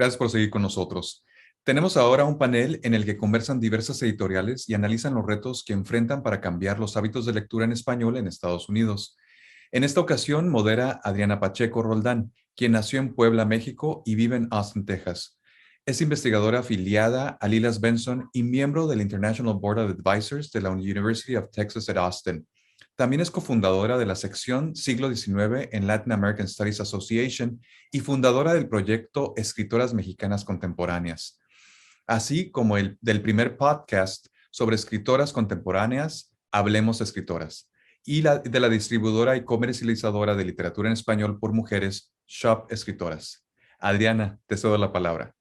Gracias por seguir con nosotros. Tenemos ahora un panel en el que conversan diversas editoriales y analizan los retos que enfrentan para cambiar los hábitos de lectura en español en Estados Unidos. En esta ocasión modera Adriana Pacheco Roldán, quien nació en Puebla, México y vive en Austin, Texas. Es investigadora afiliada a Lilas Benson y miembro del International Board of Advisors de la University of Texas at Austin. También es cofundadora de la sección Siglo XIX en Latin American Studies Association y fundadora del proyecto Escritoras Mexicanas Contemporáneas, así como del primer podcast sobre escritoras contemporáneas, Hablemos Escritoras, y de la distribuidora y comercializadora de literatura en español por mujeres, Shop Escritoras. Adriana, te cedo la palabra.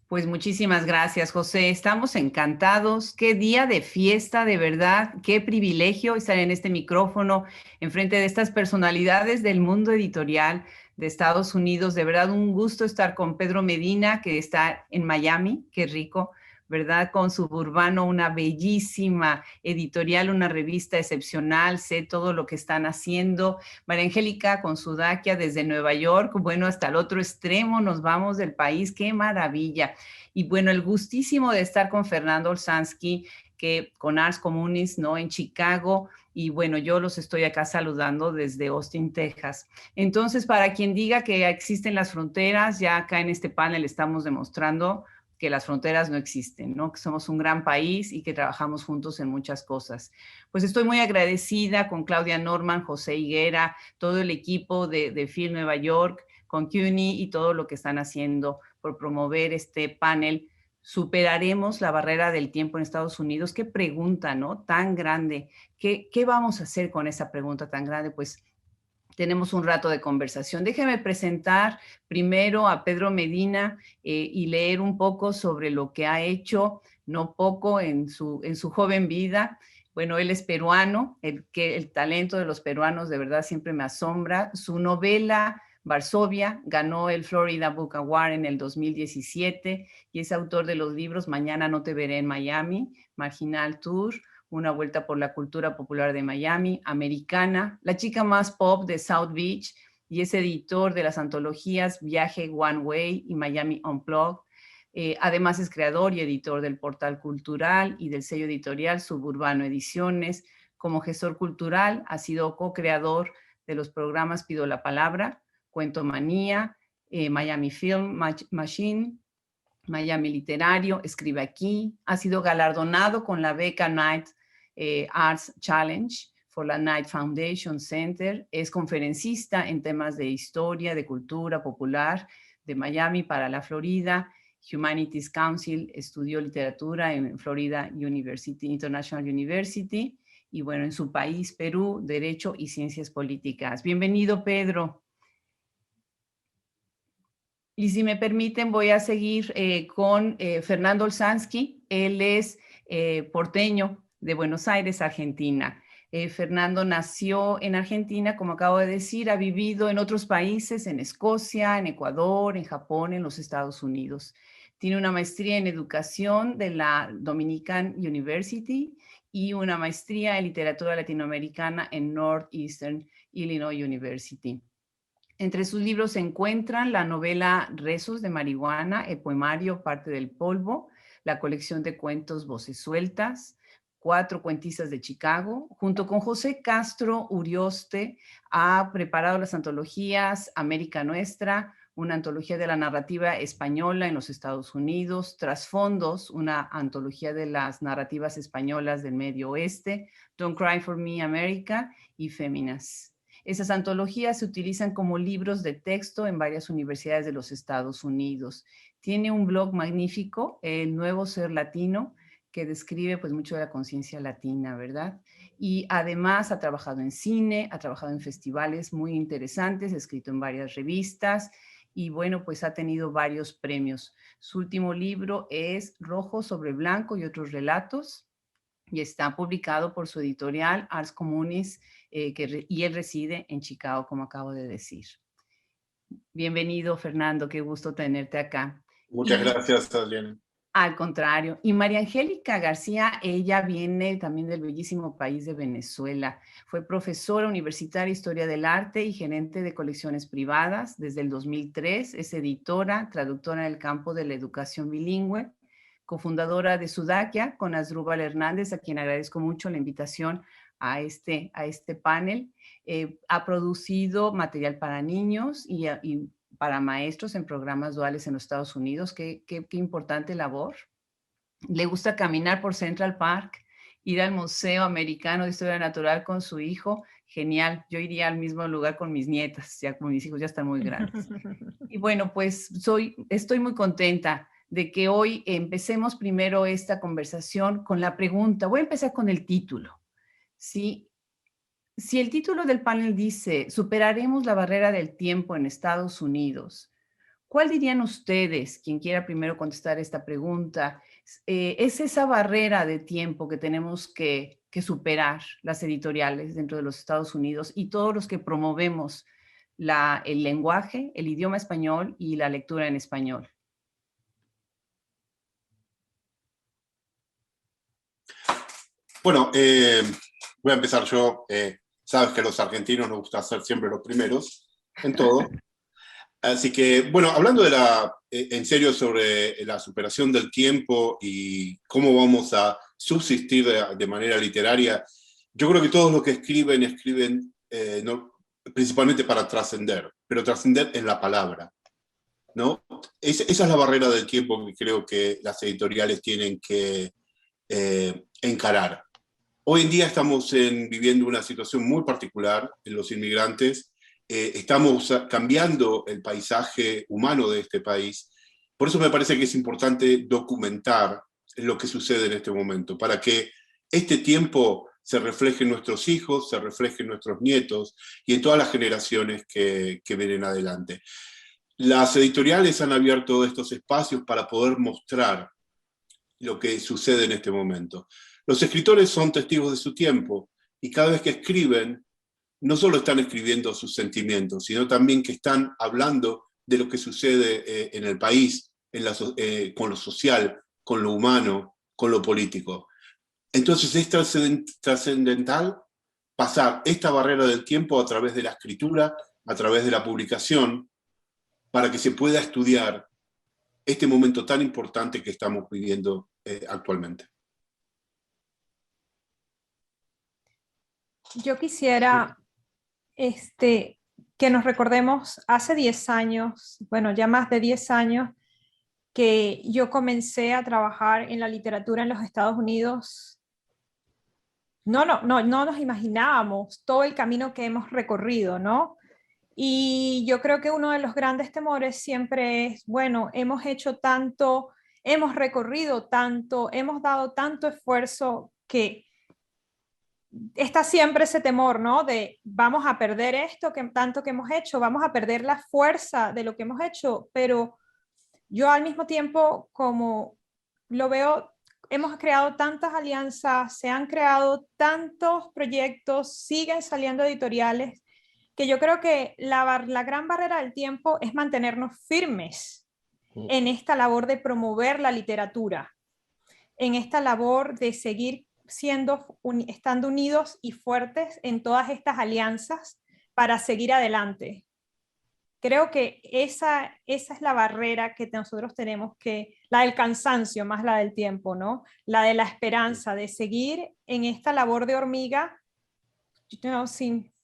Pues muchísimas gracias, José. Estamos encantados. Qué día de fiesta, de verdad. Qué privilegio estar en este micrófono, enfrente de estas personalidades del mundo editorial de Estados Unidos. De verdad, un gusto estar con Pedro Medina, que está en Miami. Qué rico, ¿verdad? Con Suburbano, una bellísima editorial, una revista excepcional. Sé todo lo que están haciendo. María Angélica con Sudakia desde Nueva York. Bueno, hasta el otro extremo nos vamos del país. ¡Qué maravilla! Y bueno, el gustísimo de estar con Fernando Olsanski, que con Ars Communis, ¿no? En Chicago. Y bueno, yo los estoy acá saludando desde Austin, Texas. Entonces, para quien diga que existen las fronteras, ya acá en este panel estamos demostrando que las fronteras no existen, ¿no? Que somos un gran país y que trabajamos juntos en muchas cosas. Pues estoy muy agradecida con Claudia Norman, José Higuera, todo el equipo de Film Nueva York, con CUNY y todo lo que están haciendo por promover este panel. ¿Superaremos la barrera del tiempo en Estados Unidos? Qué pregunta, ¿no? Tan grande. ¿Qué vamos a hacer con esa pregunta tan grande? Pues tenemos un rato de conversación. Déjeme presentar primero a Pedro Medina y leer un poco sobre lo que ha hecho, no poco, en su joven vida. Bueno, él es peruano, el talento de los peruanos de verdad siempre me asombra. Su novela Varsovia ganó el Florida Book Award en el 2017 y es autor de los libros Mañana no te veré en Miami, Marginal Tour, Una vuelta por la cultura popular de Miami, Americana, la chica más pop de South Beach, y es editor de las antologías Viaje One Way y Miami Unplugged. Además es creador y editor del portal cultural y del sello editorial Suburbano Ediciones. Como gestor cultural ha sido co-creador de los programas Pido la Palabra, Cuento Manía, Miami Film Machine, Miami Literario, Escribe Aquí. Ha sido galardonado con la beca Knight Arts Challenge for la Knight Foundation Center. Es conferencista en temas de historia, de cultura popular de Miami para la Florida. Humanities Council, estudió literatura en Florida University, International University, y bueno, en su país, Perú, Derecho y Ciencias Políticas. Bienvenido, Pedro. Y si me permiten, voy a seguir con Fernando Olsanski. Él es porteño de Buenos Aires, Argentina. Fernando nació en Argentina, como acabo de decir, ha vivido en otros países, en Escocia, en Ecuador, en Japón, en los Estados Unidos. Tiene una maestría en educación de la Dominican University y una maestría en literatura latinoamericana en Northeastern Illinois University. Entre sus libros se encuentran la novela Rezos de Marihuana, el poemario Parte del Polvo, la colección de cuentos Voces Sueltas, Cuatro cuentistas de Chicago. Junto con José Castro Urioste ha preparado las antologías América Nuestra, una antología de la narrativa española en los Estados Unidos, Trasfondos, una antología de las narrativas españolas del Medio Oeste, Don't Cry for Me America y Féminas. Esas antologías se utilizan como libros de texto en varias universidades de los Estados Unidos. Tiene un blog magnífico, El Nuevo Ser Latino, que describe pues mucho de la conciencia latina, ¿verdad? Y además ha trabajado en cine, ha trabajado en festivales muy interesantes, ha escrito en varias revistas y bueno, pues ha tenido varios premios. Su último libro es Rojo sobre Blanco y otros relatos y está publicado por su editorial Ars Communis y él reside en Chicago, como acabo de decir. Bienvenido, Fernando, qué gusto tenerte acá. Muchas gracias, Adriana. Al contrario. Y María Angélica García, ella viene también del bellísimo país de Venezuela. Fue profesora universitaria de Historia del Arte y gerente de colecciones privadas desde el 2003. Es editora, traductora en el campo de la educación bilingüe, cofundadora de Sudakia con Asdrúbal Hernández, a quien agradezco mucho la invitación a este panel. Ha producido material para niños y para maestros en programas duales en los Estados Unidos. Qué importante labor. Le gusta caminar por Central Park, ir al Museo Americano de Historia Natural con su hijo. Genial. Yo iría al mismo lugar con mis nietas, ya como mis hijos ya están muy grandes. Y bueno, pues estoy muy contenta de que hoy empecemos primero esta conversación con la pregunta. Voy a empezar con el título. ¿Sí? Si el título del panel dice, superaremos la barrera del tiempo en Estados Unidos, ¿cuál dirían ustedes, quien quiera primero contestar esta pregunta? ¿Es esa barrera de tiempo que tenemos que superar las editoriales dentro de los Estados Unidos y todos los que promovemos el lenguaje, el idioma español y la lectura en español? Bueno, voy a empezar yo. Sabes que a los argentinos nos gusta ser siempre los primeros en todo. Así que, bueno, hablando en serio sobre la superación del tiempo y cómo vamos a subsistir de manera literaria, yo creo que todos los que escriben principalmente para trascender, pero trascender en la palabra, ¿no? Esa es la barrera del tiempo que creo que las editoriales tienen que encarar. Hoy en día estamos viviendo una situación muy particular en los inmigrantes. Estamos cambiando el paisaje humano de este país. Por eso me parece que es importante documentar lo que sucede en este momento, para que este tiempo se refleje en nuestros hijos, se refleje en nuestros nietos y en todas las generaciones que vienen adelante. Las editoriales han abierto estos espacios para poder mostrar lo que sucede en este momento. Los escritores son testigos de su tiempo y cada vez que escriben, no solo están escribiendo sus sentimientos, sino también que están hablando de lo que sucede en el país, con lo social, con lo humano, con lo político. Entonces es trascendental pasar esta barrera del tiempo a través de la escritura, a través de la publicación, para que se pueda estudiar este momento tan importante que estamos viviendo actualmente. Yo quisiera que nos recordemos hace 10 años, bueno, ya más de 10 años, que yo comencé a trabajar en la literatura en los Estados Unidos. No nos imaginábamos todo el camino que hemos recorrido, ¿no? Y yo creo que uno de los grandes temores siempre es, bueno, hemos hecho tanto, hemos recorrido tanto, hemos dado tanto esfuerzo que está siempre ese temor, ¿no? De vamos a perder esto tanto que hemos hecho, vamos a perder la fuerza de lo que hemos hecho, pero yo al mismo tiempo, como lo veo, hemos creado tantas alianzas, se han creado tantos proyectos, siguen saliendo editoriales, que yo creo que la gran barrera del tiempo es mantenernos firmes en esta labor de promover la literatura, en esta labor de seguir estando unidos y fuertes en todas estas alianzas para seguir adelante. Creo que esa es la barrera que nosotros tenemos, la del cansancio más la del tiempo, ¿no? La de la esperanza, de seguir en esta labor de hormiga,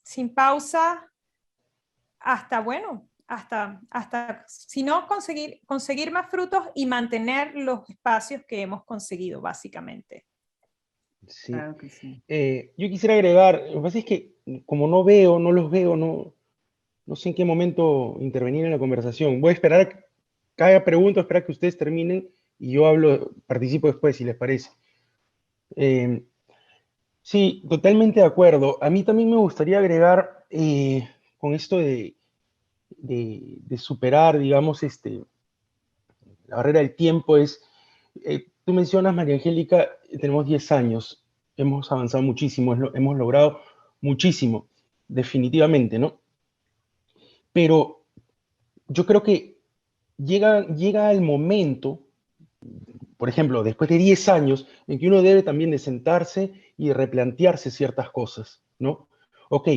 sin pausa, hasta si no conseguir más frutos y mantener los espacios que hemos conseguido, básicamente. Sí. Claro que sí. Yo quisiera agregar, lo que pasa es que como no los veo, no sé en qué momento intervenir en la conversación. Voy a esperar a que haya preguntas, esperar que ustedes terminen y yo participo después, si les parece. Sí, totalmente de acuerdo. A mí también me gustaría agregar con esto de superar, digamos, la barrera del tiempo tú mencionas, María Angélica, tenemos 10 años, hemos avanzado muchísimo, hemos logrado muchísimo, definitivamente, ¿no? Pero yo creo que llega el momento, por ejemplo, después de 10 años, en que uno debe también de sentarse y replantearse ciertas cosas, ¿no? Ok,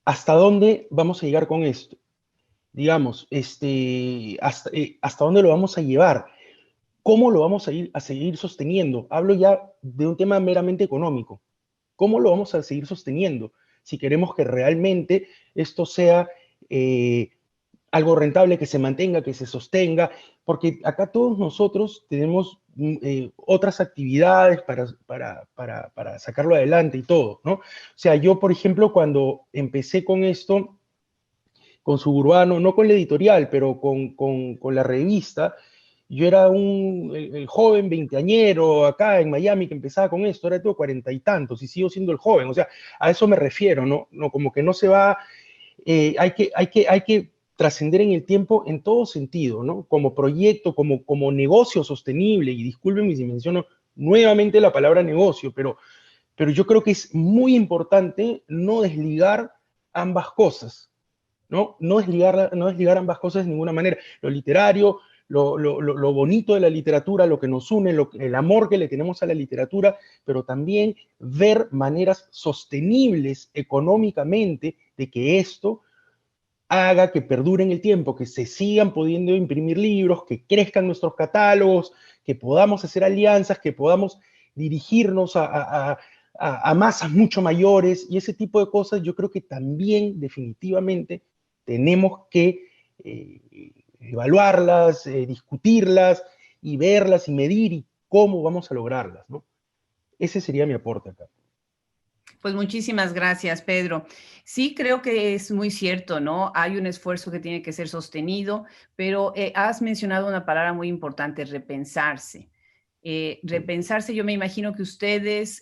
¿hasta dónde vamos a llegar con esto? Digamos, ¿hasta dónde lo vamos a llevar? ¿Cómo lo vamos a seguir sosteniendo? Hablo ya de un tema meramente económico. ¿Cómo lo vamos a seguir sosteniendo? Si queremos que realmente esto sea algo rentable, que se mantenga, que se sostenga, porque acá todos nosotros tenemos otras actividades para sacarlo adelante y todo, ¿no? O sea, yo, por ejemplo, cuando empecé con esto, con Suburbano, no con la editorial, pero con la revista, yo era el joven veinteañero acá en Miami que empezaba con esto, ahora tengo 40 y tantos y sigo siendo el joven, o sea, a eso me refiero, ¿no? No, como que no se va, hay que trascender en el tiempo en todo sentido, ¿no? Como proyecto, como negocio sostenible, y disculpen si menciono nuevamente la palabra negocio, pero yo creo que es muy importante no desligar ambas cosas, ¿no? No desligar ambas cosas de ninguna manera. Lo literario, lo bonito de la literatura, lo que nos une, el amor que le tenemos a la literatura, pero también ver maneras sostenibles económicamente de que esto haga que perdure en el tiempo, que se sigan pudiendo imprimir libros, que crezcan nuestros catálogos, que podamos hacer alianzas, que podamos dirigirnos a masas mucho mayores, y ese tipo de cosas yo creo que también definitivamente tenemos que evaluarlas, discutirlas y verlas y medir y cómo vamos a lograrlas, ¿no? Ese sería mi aporte acá. Pues muchísimas gracias, Pedro. Sí, creo que es muy cierto, ¿no? Hay un esfuerzo que tiene que ser sostenido, pero has mencionado una palabra muy importante, repensarse. Repensarse, yo me imagino que ustedes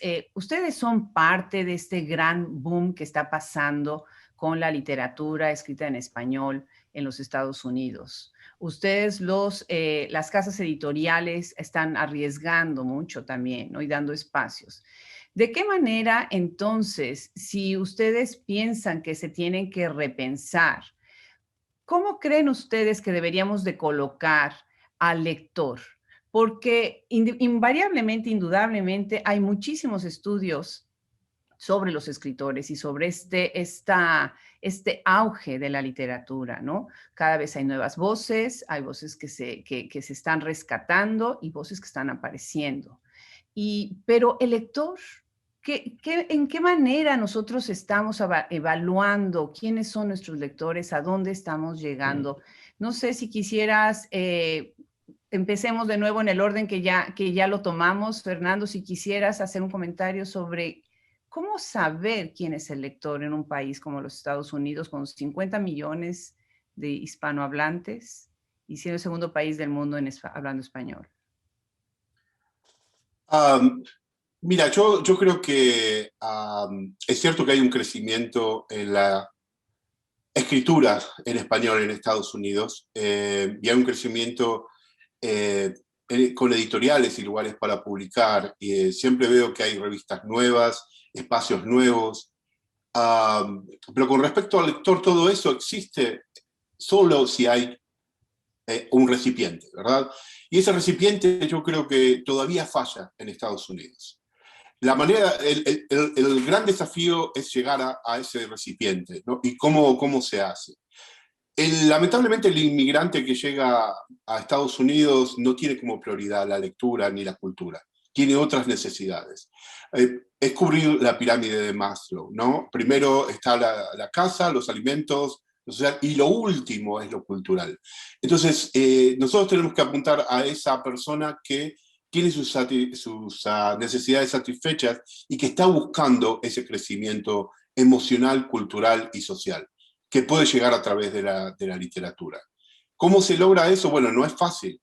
son parte de este gran boom que está pasando con la literatura escrita en español en los Estados Unidos. Ustedes, las casas editoriales, están arriesgando mucho también, ¿no? Y dando espacios. ¿De qué manera, entonces, si ustedes piensan que se tienen que repensar, cómo creen ustedes que deberíamos de colocar al lector? Porque invariablemente, indudablemente, hay muchísimos estudios sobre los escritores y sobre este auge de la literatura, ¿no? Cada vez hay nuevas voces, hay voces que se están rescatando y voces que están apareciendo. Pero el lector, ¿en qué manera nosotros estamos evaluando quiénes son nuestros lectores, a dónde estamos llegando? No sé si quisieras, empecemos de nuevo en el orden que ya lo tomamos. Fernando, si quisieras hacer un comentario sobre cómo saber quién es el lector en un país como los Estados Unidos, con 50 millones de hispanohablantes y siendo el segundo país del mundo hablando español. Mira, yo creo que es cierto que hay un crecimiento en la escritura en español en Estados Unidos, y hay un crecimiento con editoriales y lugares para publicar, y siempre veo que hay revistas nuevas, espacios nuevos, pero con respecto al lector, todo eso existe solo si hay un recipiente, ¿verdad? Y ese recipiente yo creo que todavía falla en Estados Unidos. El gran desafío es llegar a ese recipiente, ¿no? Y cómo se hace. Lamentablemente el inmigrante que llega a Estados Unidos no tiene como prioridad la lectura ni la cultura, tiene otras necesidades. Es cubrir la pirámide de Maslow, ¿no? Primero está la casa, los alimentos, y lo último es lo cultural. Entonces, nosotros tenemos que apuntar a esa persona que tiene sus necesidades satisfechas y que está buscando ese crecimiento emocional, cultural y social, que puede llegar a través de la literatura. ¿Cómo se logra eso? Bueno, no es fácil.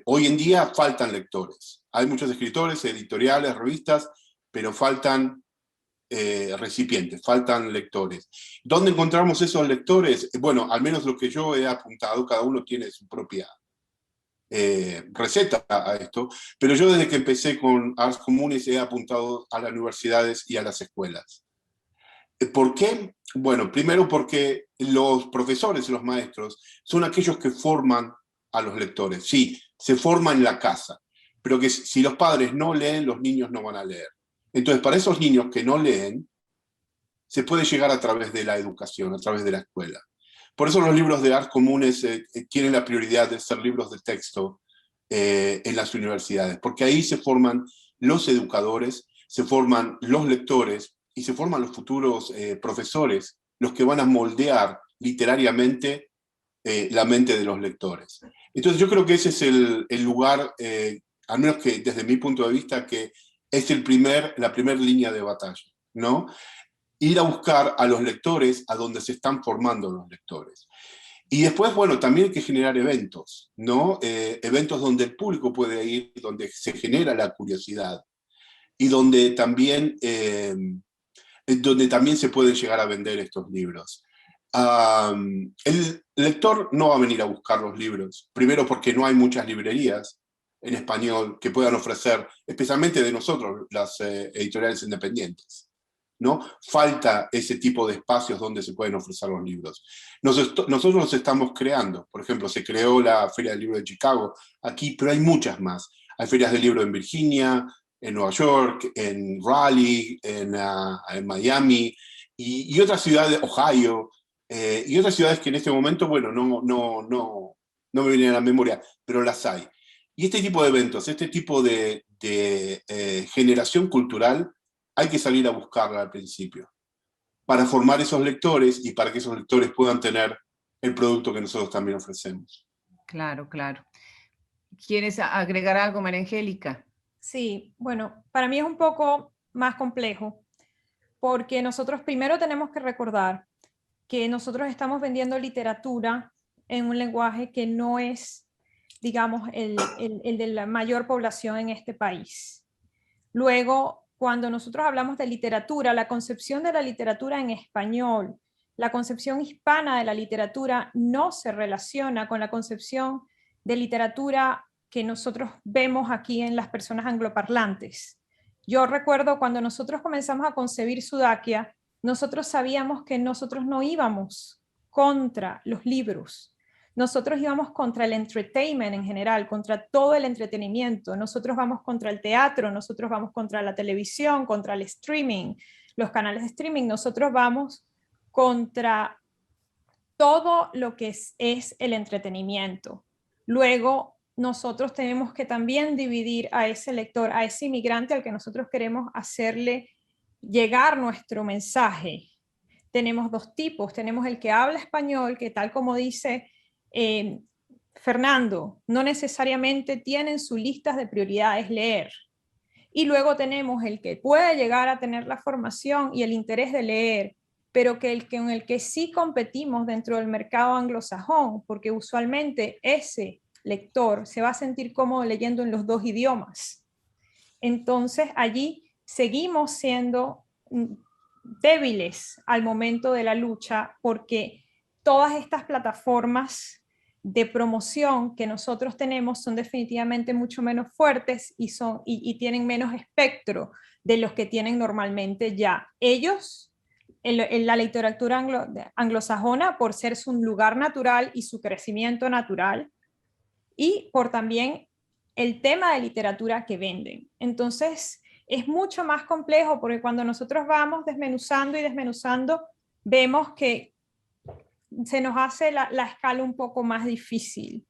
Hoy en día faltan lectores. Hay muchos escritores, editoriales, revistas, pero faltan recipientes, faltan lectores. ¿Dónde encontramos esos lectores? Bueno, al menos lo que yo he apuntado, cada uno tiene su propia receta a esto, pero yo desde que empecé con Arts Comunes he apuntado a las universidades y a las escuelas. ¿Por qué? Bueno, primero porque los profesores y los maestros son aquellos que forman a los lectores. Sí, se forma en la casa, pero que si los padres no leen, los niños no van a leer. Entonces, para esos niños que no leen, se puede llegar a través de la educación, a través de la escuela. Por eso los libros de arte comunes tienen la prioridad de ser libros de texto en las universidades, porque ahí se forman los educadores, se forman los lectores y se forman los futuros profesores, los que van a moldear literariamente la mente de los lectores. Entonces yo creo que ese es el lugar, al menos que desde mi punto de vista, que es la primera línea de batalla, ¿no? Ir a buscar a los lectores a donde se están formando los lectores. Y después, bueno, también hay que generar eventos, ¿no? Eventos donde el público puede ir, donde se genera la curiosidad y donde también se pueden llegar a vender estos libros. El lector no va a venir a buscar los libros, primero porque no hay muchas librerías en español que puedan ofrecer, especialmente de nosotros, las editoriales independientes, ¿no? Falta ese tipo de espacios donde se pueden ofrecer los libros. Nosotros los estamos creando. Por ejemplo, se creó la Feria del Libro de Chicago aquí, pero hay muchas más. Hay ferias del libro en Virginia, en Nueva York, en Raleigh, en Miami, y otras ciudades, Ohio, y otras ciudades que en este momento, bueno, no me vienen a la memoria, pero las hay. Y este tipo de eventos, este tipo de generación cultural, hay que salir a buscarla al principio, para formar esos lectores y para que esos lectores puedan tener el producto que nosotros también ofrecemos. Claro, claro. ¿Quieres agregar algo, María Angélica? Sí, bueno, para mí es un poco más complejo, porque nosotros primero tenemos que recordar que nosotros estamos vendiendo literatura en un lenguaje que no es, digamos, el de la mayor población en este país. Luego, cuando nosotros hablamos de literatura, la concepción de la literatura en español, la concepción hispana de la literatura no se relaciona con la concepción de literatura que nosotros vemos aquí en las personas angloparlantes. Yo recuerdo cuando nosotros comenzamos a concebir Sudakia, nosotros sabíamos que nosotros no íbamos contra los libros. Nosotros íbamos contra el entertainment en general, contra todo el entretenimiento. Nosotros vamos contra el teatro, nosotros vamos contra la televisión, contra el streaming, los canales de streaming. Nosotros vamos contra todo lo que es el entretenimiento. Luego, nosotros tenemos que también dividir a ese lector, a ese inmigrante al que nosotros queremos hacerle llegar nuestro mensaje. Tenemos dos tipos. Tenemos el que habla español, que tal como dice Fernando, no necesariamente tienen sus listas de prioridades leer. Y luego tenemos el que puede llegar a tener la formación y el interés de leer, pero con el que sí competimos dentro del mercado anglosajón, porque usualmente ese lector se va a sentir cómodo leyendo en los dos idiomas. Entonces allí seguimos siendo débiles al momento de la lucha, porque todas estas plataformas de promoción que nosotros tenemos son definitivamente mucho menos fuertes y tienen menos espectro de los que tienen normalmente ya. Ellos, en la literatura anglosajona, por ser su lugar natural y su crecimiento natural, y por también el tema de literatura que venden. Entonces, es mucho más complejo porque cuando nosotros vamos desmenuzando y desmenuzando, vemos que se nos hace la escala un poco más difícil.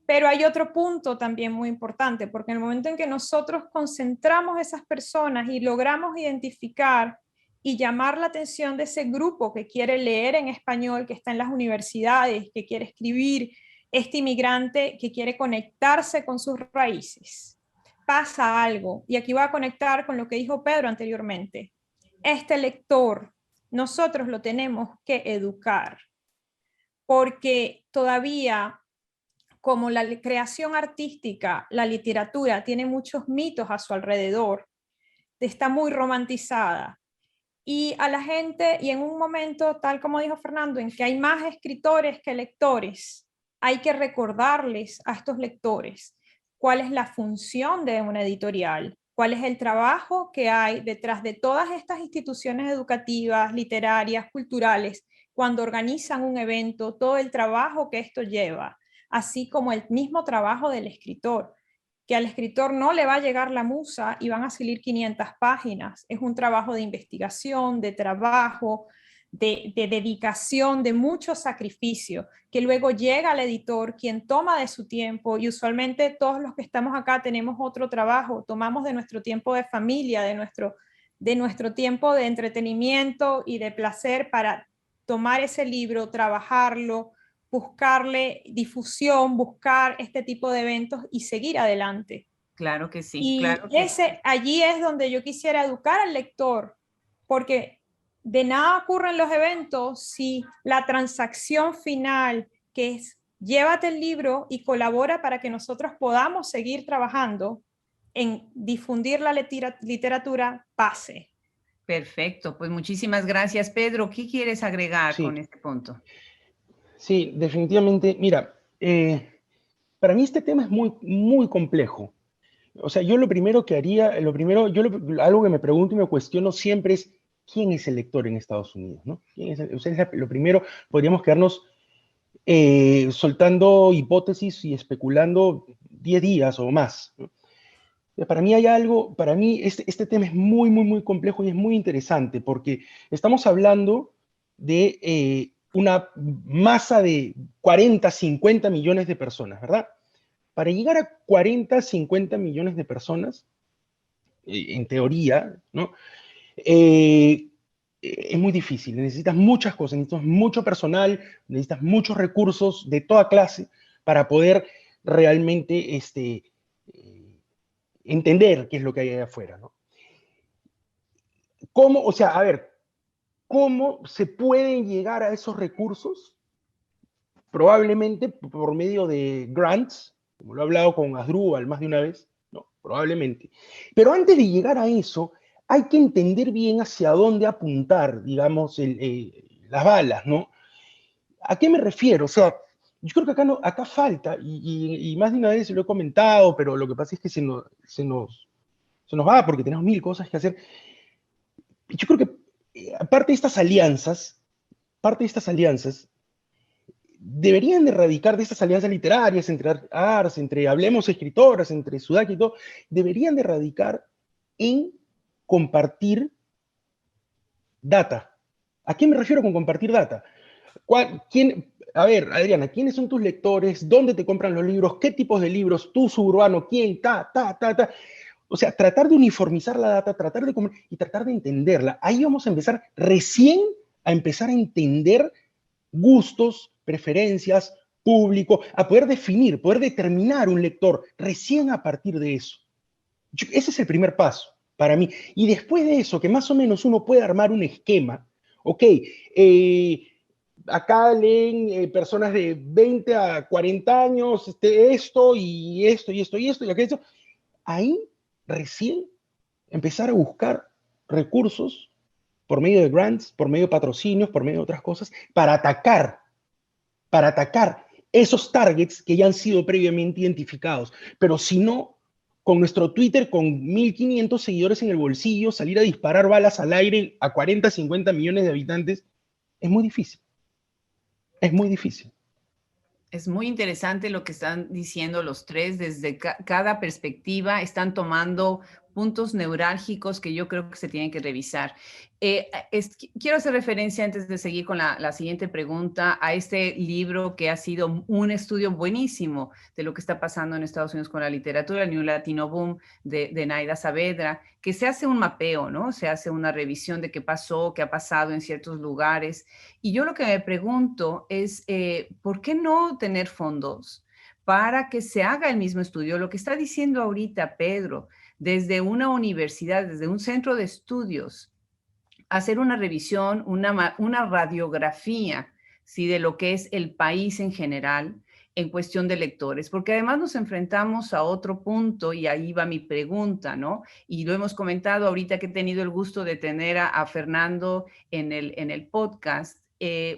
Pero hay otro punto también muy importante, porque en el momento en que nosotros concentramos esas personas y logramos identificar y llamar la atención de ese grupo que quiere leer en español, que está en las universidades, que quiere escribir, este inmigrante que quiere conectarse con sus raíces, pasa algo, y aquí voy a conectar con lo que dijo Pedro anteriormente. Este lector, nosotros lo tenemos que educar, porque todavía, como la creación artística, la literatura tiene muchos mitos a su alrededor, está muy romantizada, y a la gente, y en un momento, tal como dijo Fernando, en que hay más escritores que lectores, hay que recordarles a estos lectores cuál es la función de una editorial, cuál es el trabajo que hay detrás de todas estas instituciones educativas, literarias, culturales, cuando organizan un evento, todo el trabajo que esto lleva así como el mismo trabajo del escritor, que al escritor no le va a llegar la musa y van a salir 500 páginas. Es un trabajo de investigación, de trabajo, de dedicación, de mucho sacrificio, que luego llega al editor, quien toma de su tiempo, y usualmente todos los que estamos acá tenemos otro trabajo, tomamos de nuestro tiempo de familia, de nuestro tiempo de entretenimiento y de placer para tomar ese libro, trabajarlo, buscarle difusión, buscar este tipo de eventos y seguir adelante. Claro que sí, Y claro que sí. allí es donde yo quisiera educar al lector, porque de nada ocurren los eventos si la transacción final, que es llévate el libro y colabora para que nosotros podamos seguir trabajando en difundir la literatura, pase. Perfecto, pues muchísimas gracias, Pedro. ¿Qué quieres agregar Sí, con este punto? sí, definitivamente. Mira, para mí este tema es muy, muy complejo. O sea, yo lo primero que haría, algo que me pregunto y me cuestiono siempre es, ¿quién es el lector en Estados Unidos? ¿No? O sea, lo primero, podríamos quedarnos soltando hipótesis y especulando 10 días o más, ¿no? Para mí hay algo, para mí este tema es muy, muy, muy complejo y es muy interesante porque estamos hablando de una masa de 40, 50 millones de personas, ¿verdad? Para llegar a 40, 50 millones de personas, en teoría, ¿no? Es muy difícil, necesitas muchas cosas, necesitas mucho personal, necesitas muchos recursos de toda clase para poder realmente entender qué es lo que hay allá afuera, ¿no? ¿Cómo, o sea, a ver, cómo se pueden llegar a esos recursos? Probablemente por medio de grants, como lo he hablado con Asdrúbal más de una vez, ¿no? Probablemente. Pero antes de llegar a eso, hay que entender bien hacia dónde apuntar, digamos, las balas, ¿no? ¿A qué me refiero? O sea, yo creo que acá, no, acá falta, y más de una vez lo he comentado, pero lo que pasa es que se nos va porque tenemos mil cosas que hacer. Yo creo que parte de estas alianzas deberían de erradicar de estas alianzas literarias entre ARS, entre Hablemos Escritoras, entre Sudac y todo, deberían de erradicar en compartir data. ¿A qué me refiero con compartir data? A ver, Adriana, ¿quiénes son tus lectores? ¿Dónde te compran los libros? ¿Qué tipos de libros? ¿Tú, suburbano? ¿Quién? O sea, tratar de uniformizar la data, y tratar de entenderla. Ahí vamos a empezar recién a empezar a entender gustos, preferencias, público, a poder definir, poder determinar un lector recién a partir de eso. Ese es el primer paso para mí. Y después de eso, que más o menos uno puede armar un esquema, ok, acá leen personas de 20 a 40 años, esto y esto y esto y esto y aquello. Ahí recién empezar a buscar recursos por medio de grants, por medio de patrocinios, por medio de otras cosas, para atacar esos targets que ya han sido previamente identificados. Pero si no, con nuestro Twitter, con 1.500 seguidores en el bolsillo, salir a disparar balas al aire a 40, 50 millones de habitantes, es muy difícil. Es muy difícil. Es muy interesante lo que están diciendo los tres. Desde cada perspectiva están tomando puntos neurálgicos que yo creo que se tienen que revisar. Quiero hacer referencia, antes de seguir con la siguiente pregunta, a este libro que ha sido un estudio buenísimo de lo que está pasando en Estados Unidos con la literatura, el New Latino Boom de Naida Saavedra, que se hace un mapeo, ¿no? Se hace una revisión de qué pasó, qué ha pasado en ciertos lugares. Y yo lo que me pregunto es, ¿por qué no tener fondos para que se haga el mismo estudio? Lo que está diciendo ahorita Pedro, desde una universidad, desde un centro de estudios, hacer una revisión, una radiografía, ¿sí?, de lo que es el país en general en cuestión de lectores, porque además nos enfrentamos a otro punto, y ahí va mi pregunta, ¿no? Y lo hemos comentado ahorita que he tenido el gusto de tener a Fernando en el podcast.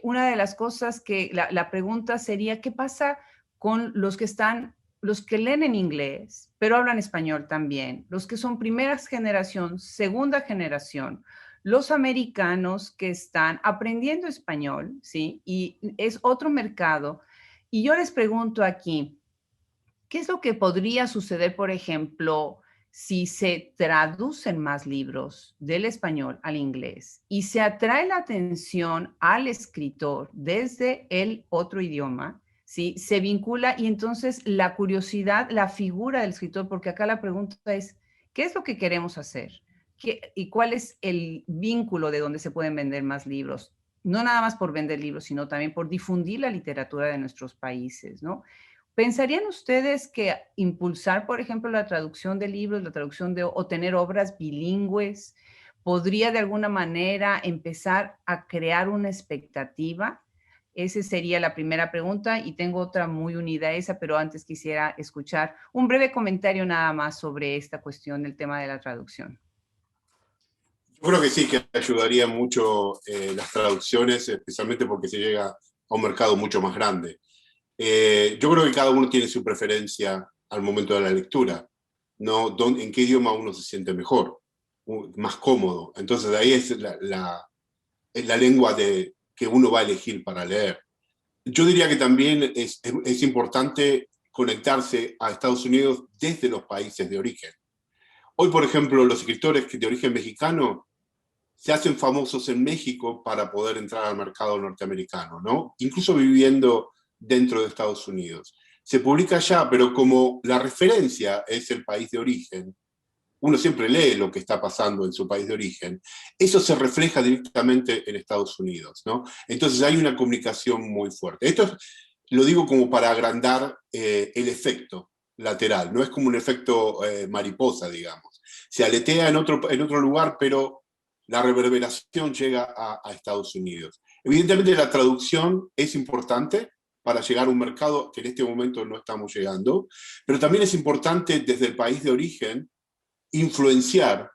Una de las cosas que la pregunta sería, ¿qué pasa con los que leen en inglés, pero hablan español también, los que son primera generación, segunda generación, los americanos que están aprendiendo español, ¿sí? Y es otro mercado Y yo les pregunto aquí, ¿qué es lo que podría suceder, por ejemplo, si se traducen más libros del español al inglés y se atrae la atención al escritor desde el otro idioma? ¿Sí? Se vincula y entonces la curiosidad, la figura del escritor, porque acá la pregunta es, ¿qué es lo que queremos hacer? ¿Y cuál es el vínculo de donde se pueden vender más libros? No nada más por vender libros, sino también por difundir la literatura de nuestros países, ¿no? ¿Pensarían ustedes que impulsar, por ejemplo, la traducción de libros, la traducción de, o tener obras bilingües, podría de alguna manera empezar a crear una expectativa? Esa sería la primera pregunta y tengo otra muy unida a esa, pero antes quisiera escuchar un breve comentario nada más sobre esta cuestión del tema de la traducción. Yo creo que sí, que ayudaría mucho las traducciones, especialmente porque se llega a un mercado mucho más grande. Yo creo que cada uno tiene su preferencia al momento de la lectura, ¿no? En qué idioma uno se siente mejor, más cómodo. Entonces ahí es la lengua que uno va a elegir para leer. Yo diría que también es importante conectarse a Estados Unidos desde los países de origen. Hoy, por ejemplo, los escritores de origen mexicano se hacen famosos en México para poder entrar al mercado norteamericano, ¿no? Incluso viviendo dentro de Estados Unidos. Se publica allá, pero como la referencia es el país de origen, uno siempre lee lo que está pasando en su país de origen, eso se refleja directamente en Estados Unidos, ¿no? Entonces hay una comunicación muy fuerte. Esto lo digo como para agrandar el efecto lateral, no es como un efecto mariposa, digamos. Se aletea en otro lugar, pero la reverberación llega a Estados Unidos. Evidentemente la traducción es importante para llegar a un mercado que en este momento no estamos llegando, pero también es importante desde el país de origen influenciar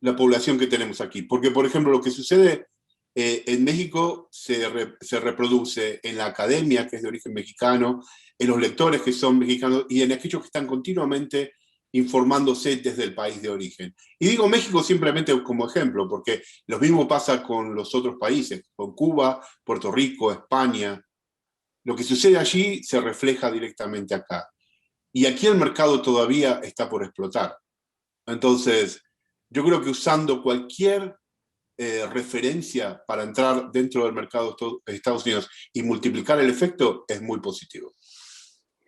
la población que tenemos aquí. Porque, por ejemplo, lo que sucede en México se reproduce en la academia, que es de origen mexicano, en los lectores que son mexicanos y en aquellos que están continuamente informándose desde el país de origen. Y digo México simplemente como ejemplo, porque lo mismo pasa con los otros países, con Cuba, Puerto Rico, España. Lo que sucede allí se refleja directamente acá. Y aquí el mercado todavía está por explotar. Entonces, yo creo que usando cualquier referencia para entrar dentro del mercado de Estados Unidos y multiplicar el efecto es muy positivo.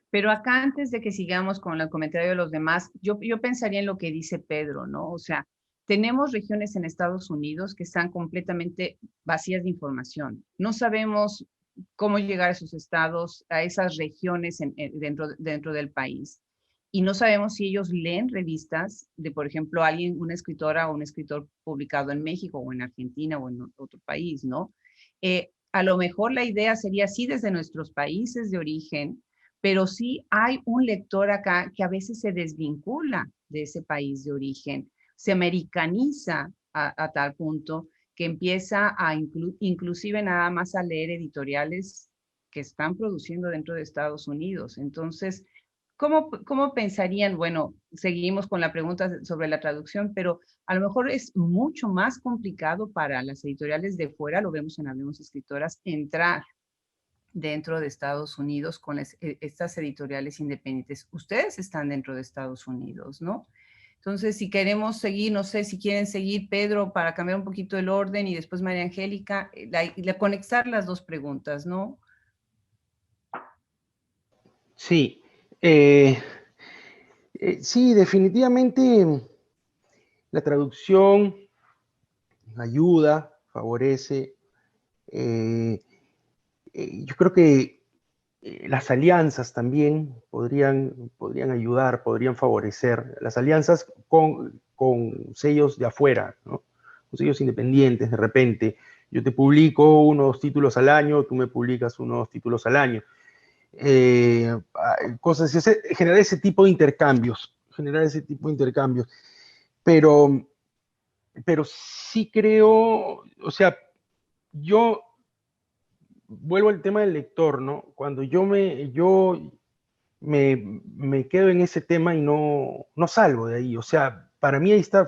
Pero acá, antes de que sigamos con el comentario de los demás, yo pensaría en lo que dice Pedro, ¿no? O sea, tenemos regiones en Estados Unidos que están completamente vacías de información. No sabemos cómo llegar a esos estados, a esas regiones dentro del país. Y no sabemos si ellos leen revistas de, por ejemplo, una escritora o un escritor publicado en México o en Argentina o en otro país, ¿no? A lo mejor la idea sería, sí, desde nuestros países de origen, pero sí hay un lector acá que a veces se desvincula de ese país de origen, se americaniza a tal punto que empieza a inclusive nada más a leer editoriales que están produciendo dentro de Estados Unidos. Entonces, ¿cómo pensarían? Bueno, seguimos con la pregunta sobre la traducción, pero a lo mejor es mucho más complicado para las editoriales de fuera, lo vemos en Hablemos Escritoras, entrar dentro de Estados Unidos con estas editoriales independientes. Ustedes están dentro de Estados Unidos, ¿no? Entonces, si queremos seguir, no sé si quieren seguir, Pedro, para cambiar un poquito el orden, y después María Angélica, conectar las dos preguntas, ¿no? Sí, sí, definitivamente la traducción ayuda, favorece. Yo creo que las alianzas también podrían ayudar, podrían favorecer. Las alianzas con sellos de afuera, ¿no? Con sellos independientes, de repente. Yo te publico unos títulos al año, tú me publicas unos títulos al año. Cosas así, generar ese tipo de intercambios, pero sí creo, o sea, yo vuelvo al tema del lector, ¿no? Cuando yo me quedo en ese tema y no salgo de ahí, o sea, para mí ahí está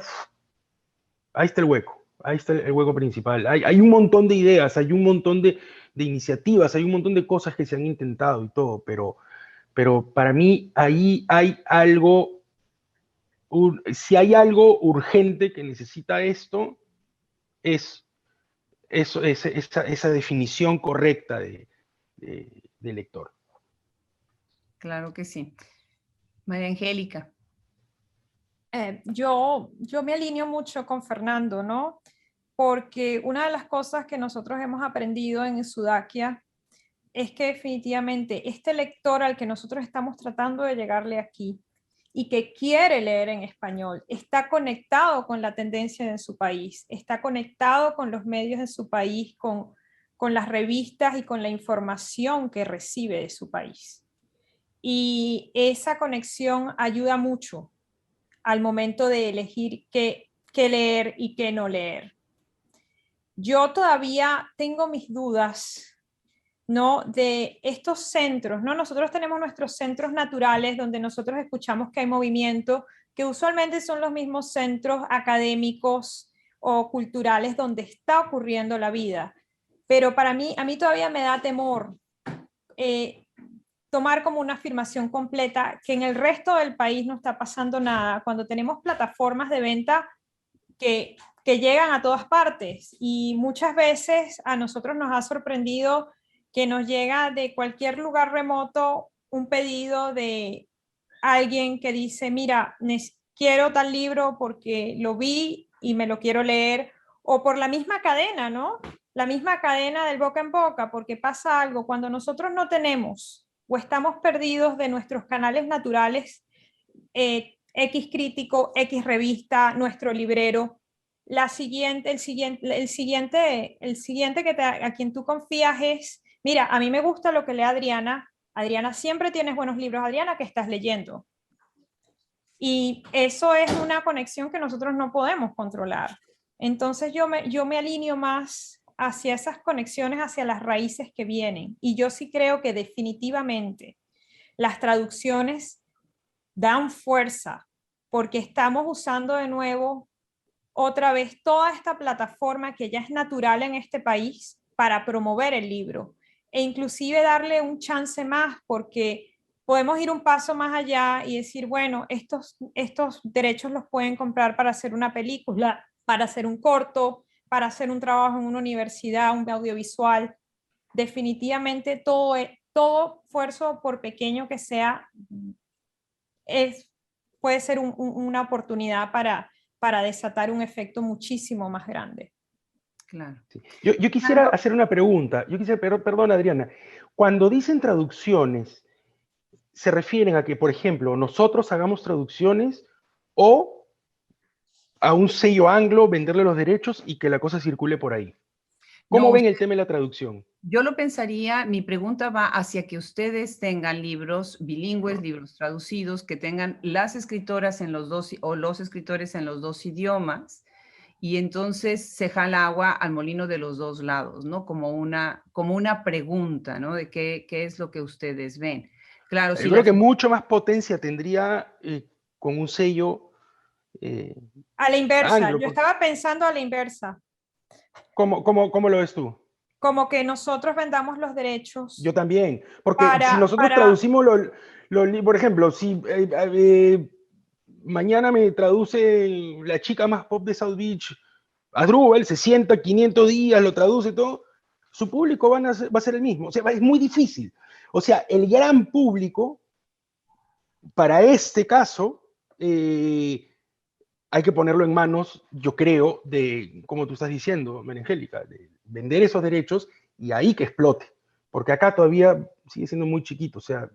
el hueco, ahí está el hueco principal, hay un montón de ideas, hay un montón de de iniciativas, hay un montón de cosas que se han intentado y todo, pero para mí ahí hay algo, si hay algo urgente que necesita esto, es esa definición correcta de lector. Claro que sí. María Angélica. Yo me alineo mucho con Fernando, ¿no? Porque una de las cosas que nosotros hemos aprendido en Sudakia es que definitivamente este lector al que nosotros estamos tratando de llegarle aquí y que quiere leer en español, está conectado con la tendencia de su país, está conectado con los medios de su país, con las revistas y con la información que recibe de su país. Y esa conexión ayuda mucho al momento de elegir qué leer y qué no leer. Yo todavía tengo mis dudas, ¿no? De estos centros, ¿no? Nosotros tenemos nuestros centros naturales donde nosotros escuchamos que hay movimiento, que usualmente son los mismos centros académicos o culturales donde está ocurriendo la vida. Pero a mí todavía me da temor tomar como una afirmación completa que en el resto del país no está pasando nada, cuando tenemos plataformas de venta que llegan a todas partes y muchas veces a nosotros nos ha sorprendido que nos llega de cualquier lugar remoto un pedido de alguien que dice, mira, quiero tal libro porque lo vi y me lo quiero leer, o por la misma cadena, ¿no? La misma cadena del boca en boca, porque pasa algo, cuando nosotros no tenemos o estamos perdidos de nuestros canales naturales, X crítico, X revista, nuestro librero, el siguiente a quien tú confías es, mira, a mí me gusta lo que lee Adriana. Adriana, siempre tienes buenos libros. Adriana, ¿qué estás leyendo? Y eso es una conexión que nosotros no podemos controlar. Entonces yo me alineo más hacia esas conexiones, hacia las raíces que vienen. Y yo sí creo que definitivamente las traducciones dan fuerza porque estamos usando de nuevo otra vez toda esta plataforma que ya es natural en este país para promover el libro e inclusive darle un chance más porque podemos ir un paso más allá y decir, bueno, estos derechos los pueden comprar para hacer una película, para hacer un corto, para hacer un trabajo en una universidad, un audiovisual. Definitivamente todo esfuerzo, por pequeño que sea, puede ser una oportunidad para desatar un efecto muchísimo más grande. Claro. Sí. Yo quisiera hacer una pregunta. Perdón, Adriana. Cuando dicen traducciones, ¿se refieren a que, por ejemplo, nosotros hagamos traducciones o a un sello anglo venderle los derechos y que la cosa circule por ahí? ¿Cómo ven el tema de la traducción? Yo lo pensaría, mi pregunta va hacia que ustedes tengan libros bilingües, libros traducidos, que tengan las escritoras en los dos o los escritores en los dos idiomas, y entonces se jala agua al molino de los dos lados, ¿no? Como una pregunta, ¿no? De qué es lo que ustedes ven. Claro, yo creo que mucho más potencia tendría con un sello a la inversa. anglo. Yo estaba pensando a la inversa. ¿Cómo lo ves tú? Como que nosotros vendamos los derechos. Yo también, porque si nosotros traducimos por ejemplo, si mañana me traduce la chica más pop de South Beach, Adrúbal, se sienta 500 días, lo traduce todo, su público va a ser el mismo. O sea, es muy difícil. O sea, el gran público, para este caso, hay que ponerlo en manos, yo creo, de, como tú estás diciendo, María Angélica, de vender esos derechos y ahí que explote. Porque acá todavía sigue siendo muy chiquito, o sea...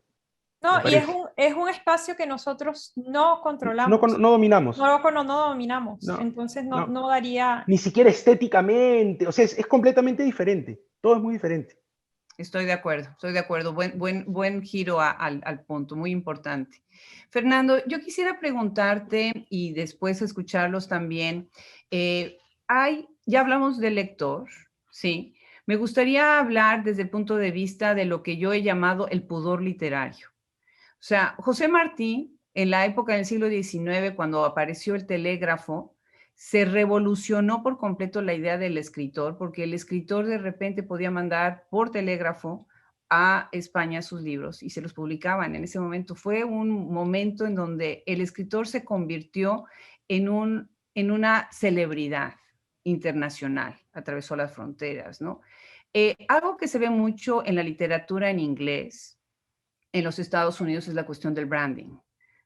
No, y es un espacio que nosotros no controlamos. No dominamos. No dominamos. No, entonces no daría... Ni siquiera estéticamente, o sea, es completamente diferente. Todo es muy diferente. Estoy de acuerdo. Buen giro al punto, muy importante. Fernando, yo quisiera preguntarte y después escucharlos también. Ya hablamos del lector, ¿sí? Me gustaría hablar desde el punto de vista de lo que yo he llamado el pudor literario. O sea, José Martí, en la época del siglo XIX, cuando apareció el telégrafo, se revolucionó por completo la idea del escritor, porque el escritor de repente podía mandar por telégrafo a España sus libros y se los publicaban. En ese momento fue un momento en donde el escritor se convirtió en una celebridad internacional, atravesó las fronteras, ¿no? Algo que se ve mucho en la literatura en inglés en los Estados Unidos es la cuestión del branding,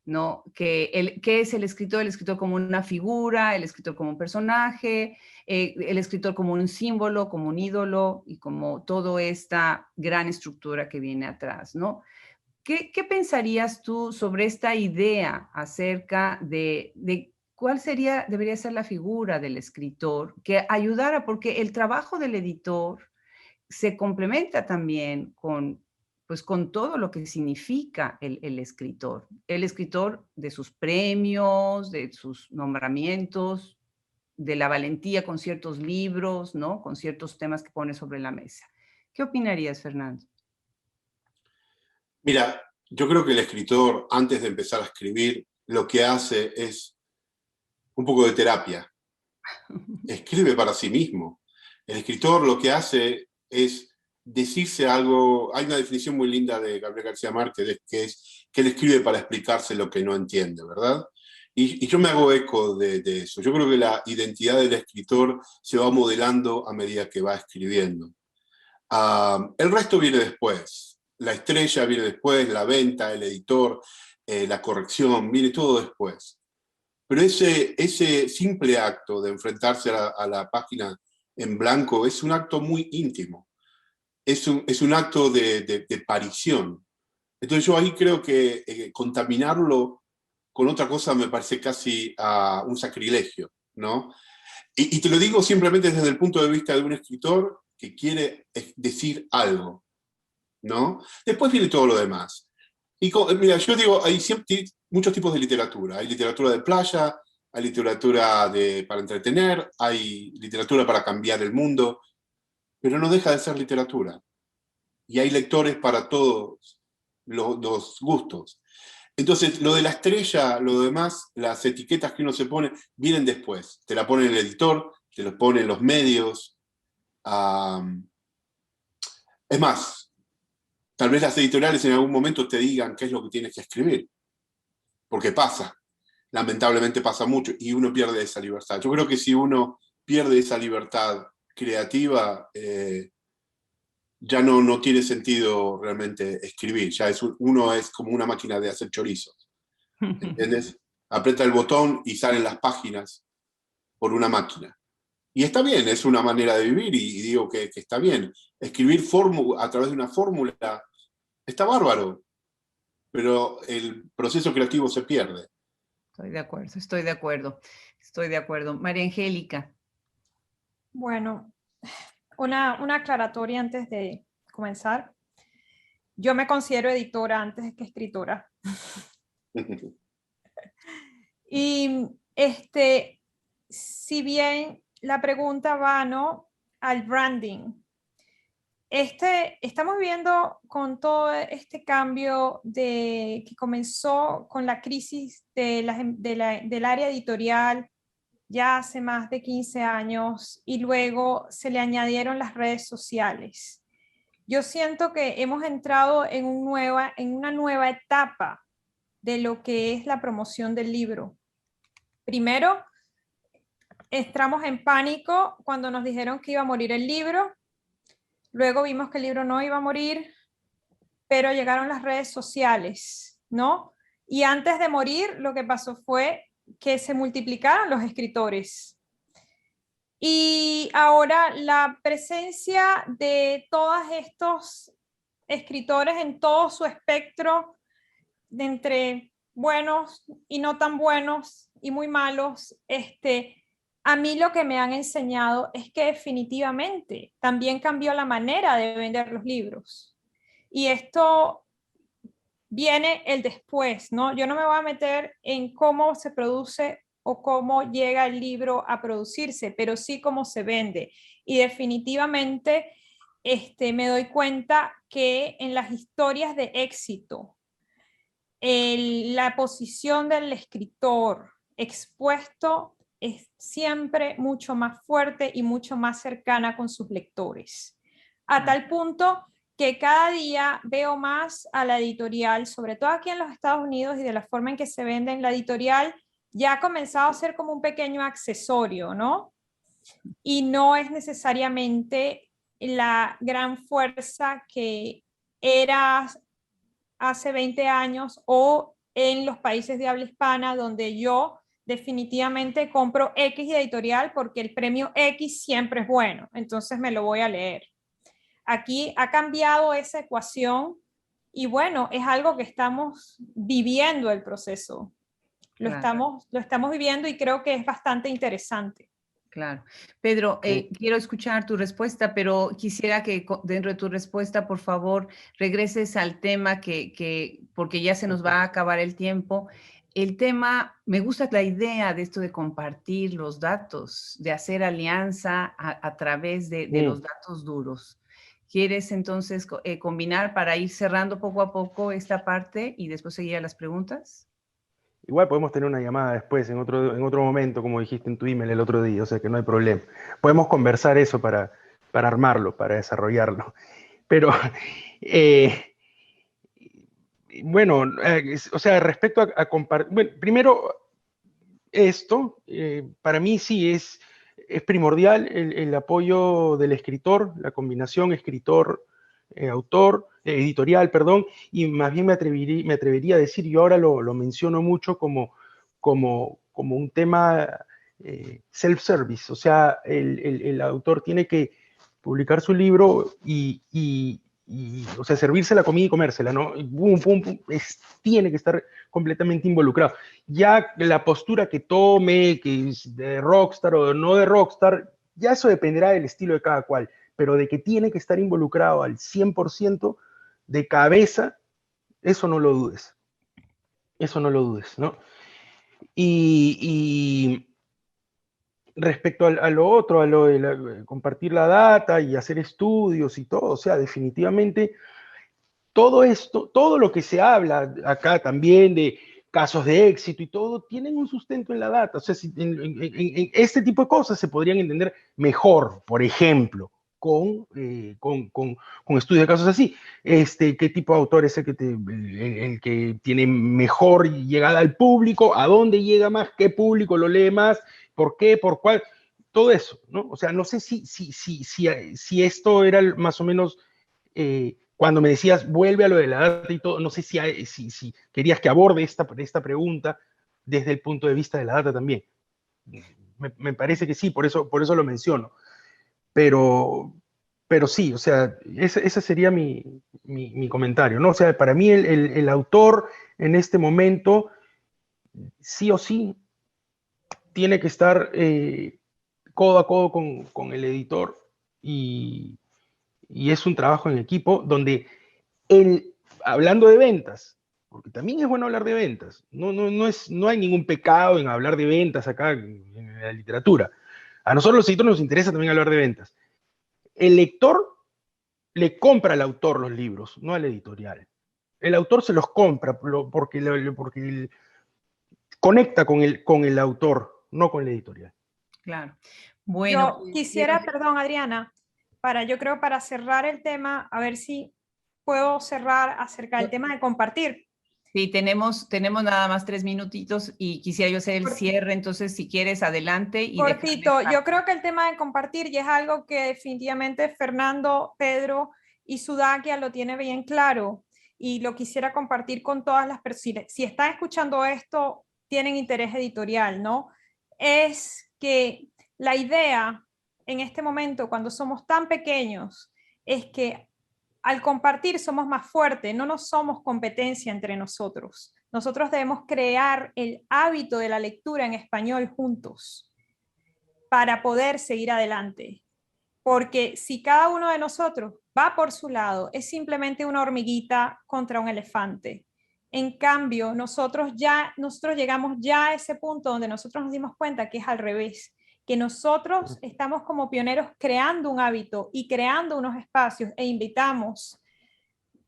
¿no? ¿Qué es el escritor? El escritor como una figura, el escritor como un personaje, el escritor como un símbolo, como un ídolo y como toda esta gran estructura que viene atrás, ¿no? ¿Qué pensarías tú sobre esta idea acerca de cuál debería ser la figura del escritor que ayudara? Porque el trabajo del editor se complementa también pues, con todo lo que significa el escritor. El escritor de sus premios, de sus nombramientos, de la valentía con ciertos libros, ¿no? Con ciertos temas que pone sobre la mesa. ¿Qué opinarías, Fernando? Mira, yo creo que el escritor, antes de empezar a escribir, lo que hace es un poco de terapia. Escribe para sí mismo. El escritor lo que hace es decirse algo. Hay una definición muy linda de Gabriel García Márquez, que es que él escribe para explicarse lo que no entiende, ¿verdad? Y yo me hago eco de eso. Yo creo que la identidad del escritor se va modelando a medida que va escribiendo. El resto viene después. La estrella viene después, la venta, el editor, la corrección, viene todo después. Pero ese simple acto de enfrentarse a la página en blanco es un acto muy íntimo. Es un acto de parición. Entonces yo ahí creo que contaminarlo con otra cosa me parece casi un sacrilegio, ¿no? Y te lo digo simplemente desde el punto de vista de un escritor que quiere decir algo, ¿no? Después viene todo lo demás. Mira, yo digo, hay muchos tipos de literatura. Hay literatura de playa, hay literatura para entretener, hay literatura para cambiar el mundo, pero no deja de ser literatura. Y hay lectores para todos los gustos. Entonces, lo de la estrella, lo demás, las etiquetas que uno se pone, vienen después. Te la pone el editor, te lo ponen los medios. Es más, tal vez las editoriales en algún momento te digan qué es lo que tienes que escribir. Porque pasa. Lamentablemente pasa mucho y uno pierde esa libertad. Yo creo que si uno pierde esa libertad creativa, ya no tiene sentido realmente escribir. Ya uno es como una máquina de hacer chorizos. ¿Entiendes? Aprieta el botón y salen las páginas por una máquina. Y está bien, es una manera de vivir y digo que está bien. Escribir a través de una fórmula está bárbaro, pero el proceso creativo se pierde. Estoy de acuerdo, estoy de acuerdo, estoy de acuerdo. María Angélica. Bueno, una aclaratoria antes de comenzar. Yo me considero editora antes que escritora. Y si bien la pregunta va, ¿no?, al branding, estamos viendo con todo este cambio que comenzó con la crisis del área editorial ya hace más de 15 años y luego se le añadieron las redes sociales. Yo siento que hemos entrado en una nueva etapa de lo que es la promoción del libro. Primero, entramos en pánico cuando nos dijeron que iba a morir el libro. Luego vimos que el libro no iba a morir, pero llegaron las redes sociales, ¿no? Y antes de morir, lo que pasó fue que se multiplicaron los escritores. Y ahora la presencia de todos estos escritores en todo su espectro, de entre buenos y no tan buenos y muy malos, a mí lo que me han enseñado es que definitivamente también cambió la manera de vender los libros. Y esto viene el después, ¿no? Yo no me voy a meter en cómo se produce o cómo llega el libro a producirse, pero sí cómo se vende. Y definitivamente me doy cuenta que en las historias de éxito, la posición del escritor expuesto es siempre mucho más fuerte y mucho más cercana con sus lectores. A tal punto que cada día veo más a la editorial, sobre todo aquí en los Estados Unidos y de la forma en que se venden, la editorial ya ha comenzado a ser como un pequeño accesorio, ¿no? Y no es necesariamente la gran fuerza que era hace 20 años o en los países de habla hispana, donde yo definitivamente compro X editorial porque el premio X siempre es bueno, entonces me lo voy a leer. Aquí ha cambiado esa ecuación y bueno, es algo que estamos viviendo el proceso. Lo estamos viviendo y creo que es bastante interesante. Claro. Pedro, quiero escuchar tu respuesta, pero quisiera que dentro de tu respuesta, por favor, regreses al tema porque ya se nos va a acabar el tiempo. El tema, me gusta la idea de esto de compartir los datos, de hacer alianza a través de los datos duros. ¿Quieres entonces combinar para ir cerrando poco a poco esta parte y después seguir a las preguntas? Igual podemos tener una llamada después, en otro momento, como dijiste en tu email el otro día, o sea que no hay problema. Podemos conversar eso para armarlo, para desarrollarlo. Pero, bueno, o sea, respecto a compartir, bueno, primero, esto, para mí sí es primordial el apoyo del escritor, la combinación escritor-autor, editorial, perdón, y más bien me atrevería a decir, yo ahora lo menciono mucho como un tema self-service, o sea, el autor tiene que publicar su libro o sea, servirse la comida y comérsela, ¿no? Y boom, boom, boom, tiene que estar completamente involucrado. Ya la postura que tome, que es de rockstar o no de rockstar, ya eso dependerá del estilo de cada cual, pero de que tiene que estar involucrado al 100% de cabeza, eso no lo dudes. Eso no lo dudes, ¿no? Y respecto a lo otro, a lo de compartir la data y hacer estudios y todo, o sea, definitivamente todo esto, todo lo que se habla acá también de casos de éxito y todo, tienen un sustento en la data. O sea, en este tipo de cosas se podrían entender mejor, por ejemplo, con estudios de casos así. ¿Qué tipo de autor es el que tiene mejor llegada al público? ¿A dónde llega más? ¿Qué público lo lee más? ¿Por qué? ¿Por cuál? Todo eso, ¿no? O sea, no sé si esto era más o menos... cuando me decías, vuelve a lo de la data y todo, no sé si querías que aborde esta pregunta desde el punto de vista de la data también. Me parece que sí, por eso lo menciono. Pero sí, o sea, ese sería mi comentario, ¿no? O sea, para mí el autor en este momento, sí o sí, tiene que estar codo a codo con el editor y es un trabajo en equipo donde hablando de ventas, porque también es bueno hablar de ventas, no hay ningún pecado en hablar de ventas acá en la literatura. A nosotros los editores nos interesa también hablar de ventas. El lector le compra al autor los libros, no al editorial. El autor se los compra porque conecta con el autor, no con el editorial. Claro. Bueno, yo quisiera, perdón, Adriana, yo creo para cerrar el tema, a ver si puedo cerrar acerca del tema de compartir. Sí, tenemos nada más 3 minutitos y quisiera yo hacer el cierre, entonces si quieres adelante. Y cortito, yo creo que el tema de compartir ya es algo que definitivamente Fernando, Pedro y Sudakia lo tiene bien claro y lo quisiera compartir con todas las personas. Si están escuchando esto, tienen interés editorial, ¿no? Es que la idea en este momento, cuando somos tan pequeños, es que al compartir somos más fuertes, no nos somos competencia entre nosotros. Nosotros debemos crear el hábito de la lectura en español juntos para poder seguir adelante. Porque si cada uno de nosotros va por su lado, es simplemente una hormiguita contra un elefante. En cambio, nosotros llegamos ya a ese punto donde nosotros nos dimos cuenta que es al revés, que nosotros estamos como pioneros creando un hábito y creando unos espacios e invitamos.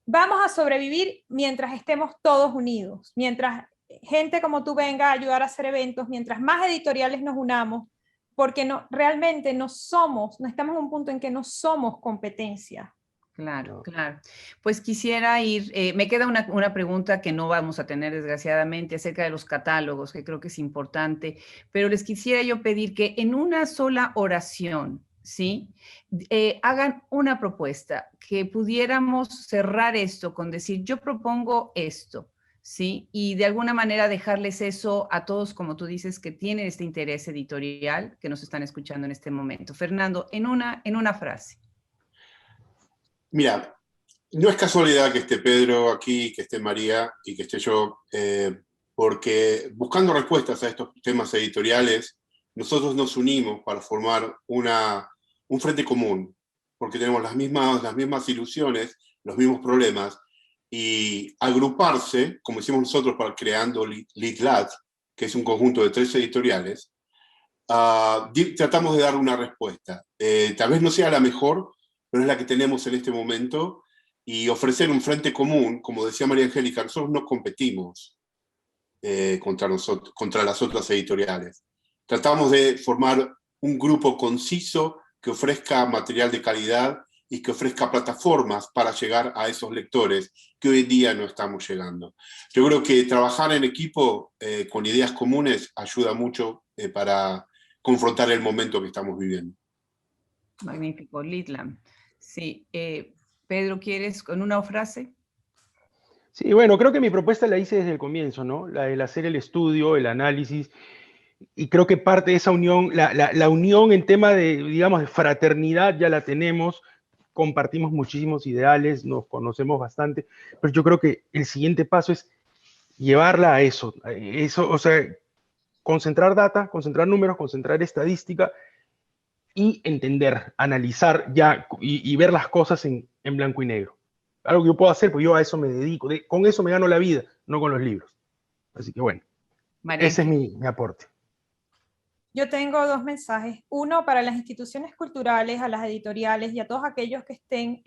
Vamos a sobrevivir mientras estemos todos unidos, mientras gente como tú venga a ayudar a hacer eventos, mientras más editoriales nos unamos, porque realmente no estamos en un punto en que no somos competencia. Claro, claro. Pues quisiera ir, me queda una pregunta que no vamos a tener desgraciadamente acerca de los catálogos, que creo que es importante, pero les quisiera yo pedir que en una sola oración, ¿sí? Hagan una propuesta, que pudiéramos cerrar esto con decir, yo propongo esto, ¿sí? Y de alguna manera dejarles eso a todos, como tú dices, que tienen este interés editorial, que nos están escuchando en este momento. Fernando, en una frase. Mira, no es casualidad que esté Pedro aquí, que esté María y que esté yo, porque buscando respuestas a estos temas editoriales, nosotros nos unimos para formar un frente común, porque tenemos las mismas ilusiones, los mismos problemas, y agruparse, como hicimos nosotros para creando LitLat, que es un conjunto de 3 editoriales, tratamos de dar una respuesta. Tal vez no sea la mejor, pero es la que tenemos en este momento, y ofrecer un frente común, como decía María Angélica, nosotros no competimos contra las otras editoriales. Tratamos de formar un grupo conciso que ofrezca material de calidad y que ofrezca plataformas para llegar a esos lectores que hoy en día no estamos llegando. Yo creo que trabajar en equipo con ideas comunes ayuda mucho para confrontar el momento que estamos viviendo. Magnífico, Litlam. Sí, Pedro, ¿quieres con una frase? Sí, bueno, creo que mi propuesta la hice desde el comienzo, ¿no? El hacer el estudio, el análisis, y creo que parte de esa unión, la unión en tema de, digamos, de fraternidad ya la tenemos, compartimos muchísimos ideales, nos conocemos bastante, pero yo creo que el siguiente paso es llevarla a eso, o sea, concentrar data, concentrar números, concentrar estadística y entender, analizar ya y ver las cosas en blanco y negro. Algo que yo puedo hacer, porque yo a eso me dedico, con eso me gano la vida, no con los libros. Así que bueno, María, ese es mi aporte. Yo tengo 2 mensajes. Uno, para las instituciones culturales, a las editoriales y a todos aquellos que estén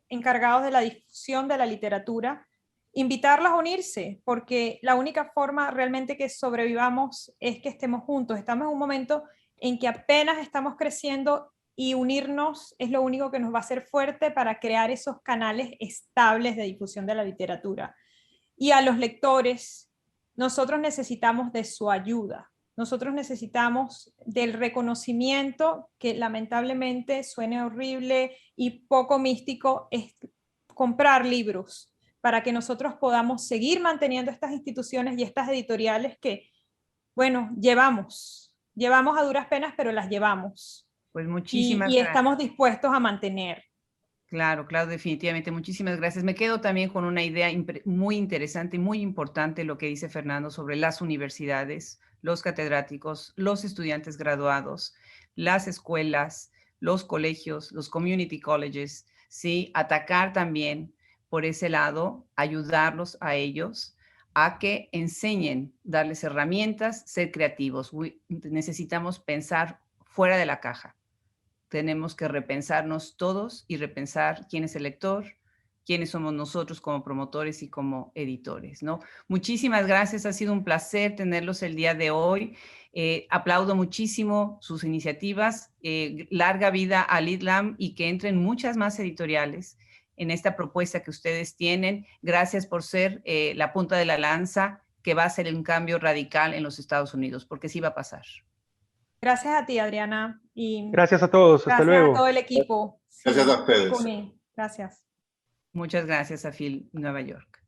encargados de la difusión de la literatura, invitarlas a unirse, porque la única forma realmente que sobrevivamos es que estemos juntos. Estamos en un momento en que apenas estamos creciendo y unirnos es lo único que nos va a hacer fuerte para crear esos canales estables de difusión de la literatura. Y a los lectores, nosotros necesitamos de su ayuda. Nosotros necesitamos del reconocimiento, que lamentablemente suene horrible y poco místico, es comprar libros para que nosotros podamos seguir manteniendo estas instituciones y estas editoriales que, bueno, llevamos a duras penas, pero las llevamos. Pues muchísimas y gracias. Estamos dispuestos a mantener. Claro, claro, definitivamente. Muchísimas gracias. Me quedo también con una idea muy interesante y muy importante lo que dice Fernando sobre las universidades, los catedráticos, los estudiantes graduados, las escuelas, los colegios, los community colleges, ¿sí? Atacar también por ese lado, ayudarlos a ellos a que enseñen, darles herramientas, ser creativos. Necesitamos pensar fuera de la caja. Tenemos que repensarnos todos y repensar quién es el lector, quiénes somos nosotros como promotores y como editores, ¿no? Muchísimas gracias, ha sido un placer tenerlos el día de hoy. Aplaudo muchísimo sus iniciativas, larga vida a LitLam y que entren muchas más editoriales en esta propuesta que ustedes tienen. Gracias por ser la punta de la lanza que va a hacer un cambio radical en los Estados Unidos, porque sí va a pasar. Gracias a ti, Adriana. Y gracias a todos. Hasta luego. Gracias a todo el equipo. Gracias a ustedes. Gracias. Muchas gracias a Phil, Nueva York.